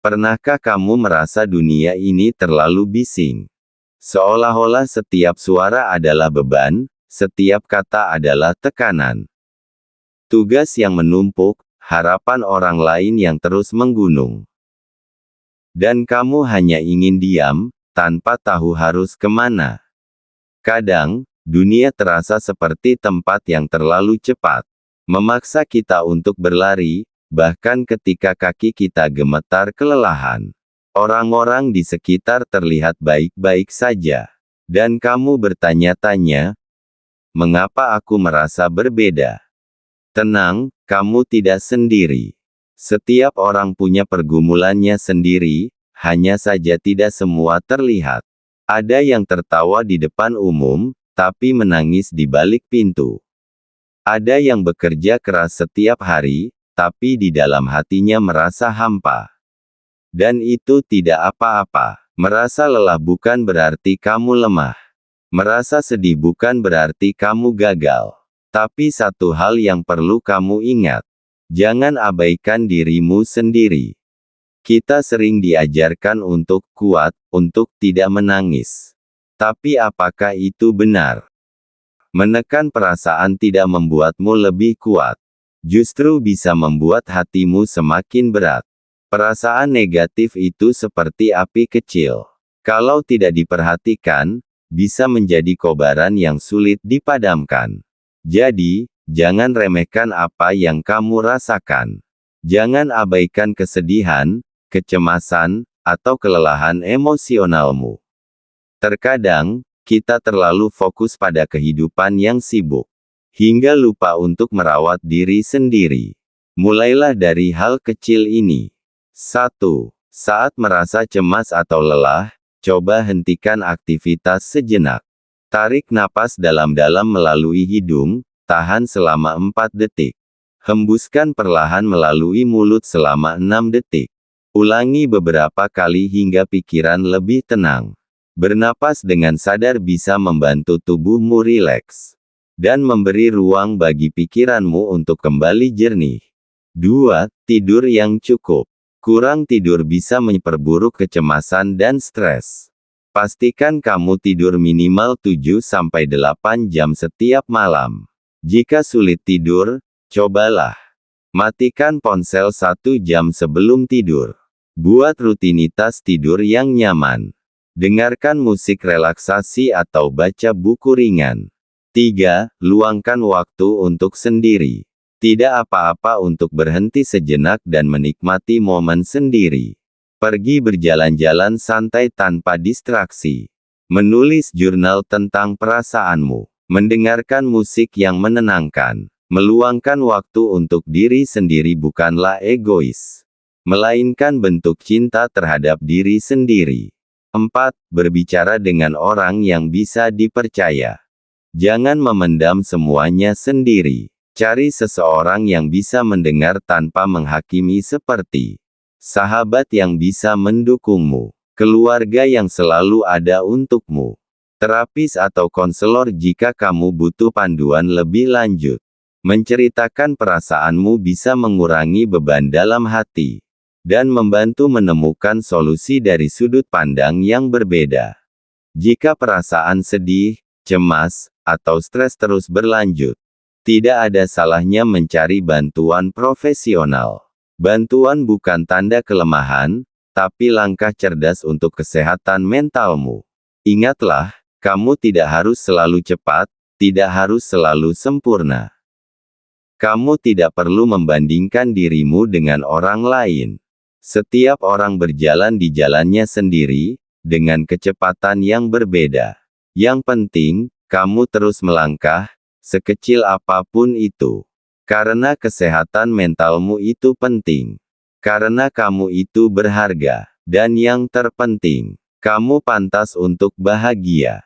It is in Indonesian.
Pernahkah kamu merasa dunia ini terlalu bising? Seolah-olah setiap suara adalah beban, setiap kata adalah tekanan. Tugas yang menumpuk, harapan orang lain yang terus menggunung. Dan kamu hanya ingin diam, tanpa tahu harus kemana. Kadang, dunia terasa seperti tempat yang terlalu cepat, memaksa kita untuk berlari, bahkan ketika kaki kita gemetar kelelahan. Orang-orang di sekitar terlihat baik-baik saja. Dan kamu bertanya-tanya, mengapa aku merasa berbeda? Tenang, kamu tidak sendiri. Setiap orang punya pergumulannya sendiri, hanya saja tidak semua terlihat. Ada yang tertawa di depan umum, tapi menangis di balik pintu. Ada yang bekerja keras setiap hari, tapi di dalam hatinya merasa hampa. Dan itu tidak apa-apa. Merasa lelah bukan berarti kamu lemah. Merasa sedih bukan berarti kamu gagal. Tapi satu hal yang perlu kamu ingat. Jangan abaikan dirimu sendiri. Kita sering diajarkan untuk kuat, untuk tidak menangis. Tapi apakah itu benar? Menekan perasaan tidak membuatmu lebih kuat. Justru bisa membuat hatimu semakin berat. Perasaan negatif itu seperti api kecil. Kalau tidak diperhatikan, bisa menjadi kobaran yang sulit dipadamkan. Jadi, jangan remehkan apa yang kamu rasakan. Jangan abaikan kesedihan, kecemasan, atau kelelahan emosionalmu. Terkadang, kita terlalu fokus pada kehidupan yang sibuk, hingga lupa untuk merawat diri sendiri. Mulailah dari hal kecil ini. 1. Saat merasa cemas atau lelah, coba hentikan aktivitas sejenak. Tarik napas dalam-dalam melalui hidung, tahan selama 4 detik. Hembuskan perlahan melalui mulut selama 6 detik. Ulangi beberapa kali hingga pikiran lebih tenang. Bernapas dengan sadar bisa membantu tubuhmu rileks. Dan memberi ruang bagi pikiranmu untuk kembali jernih. 2. Tidur yang cukup. Kurang tidur bisa memperburuk kecemasan dan stres. Pastikan kamu tidur minimal 7-8 jam setiap malam. Jika sulit tidur, cobalah matikan ponsel 1 jam sebelum tidur. Buat rutinitas tidur yang nyaman. Dengarkan musik relaksasi atau baca buku ringan. 3. Luangkan waktu untuk sendiri. Tidak apa-apa untuk berhenti sejenak dan menikmati momen sendiri. Pergi berjalan-jalan santai tanpa distraksi. Menulis jurnal tentang perasaanmu. Mendengarkan musik yang menenangkan. Meluangkan waktu untuk diri sendiri bukanlah egois, melainkan bentuk cinta terhadap diri sendiri. 4. Berbicara dengan orang yang bisa dipercaya. Jangan memendam semuanya sendiri. Cari seseorang yang bisa mendengar tanpa menghakimi seperti sahabat yang bisa mendukungmu, keluarga yang selalu ada untukmu, terapis atau konselor jika kamu butuh panduan lebih lanjut. Menceritakan perasaanmu bisa mengurangi beban dalam hati dan membantu menemukan solusi dari sudut pandang yang berbeda. Jika perasaan sedih, cemas, atau stres terus berlanjut, tidak ada salahnya mencari bantuan profesional. Bantuan bukan tanda kelemahan, tapi langkah cerdas untuk kesehatan mentalmu. Ingatlah, kamu tidak harus selalu cepat, tidak harus selalu sempurna. Kamu tidak perlu membandingkan dirimu dengan orang lain. Setiap orang berjalan di jalannya sendiri, dengan kecepatan yang berbeda. Yang penting, kamu terus melangkah, sekecil apapun itu. Karena kesehatan mentalmu itu penting. Karena kamu itu berharga. Dan yang terpenting, kamu pantas untuk bahagia.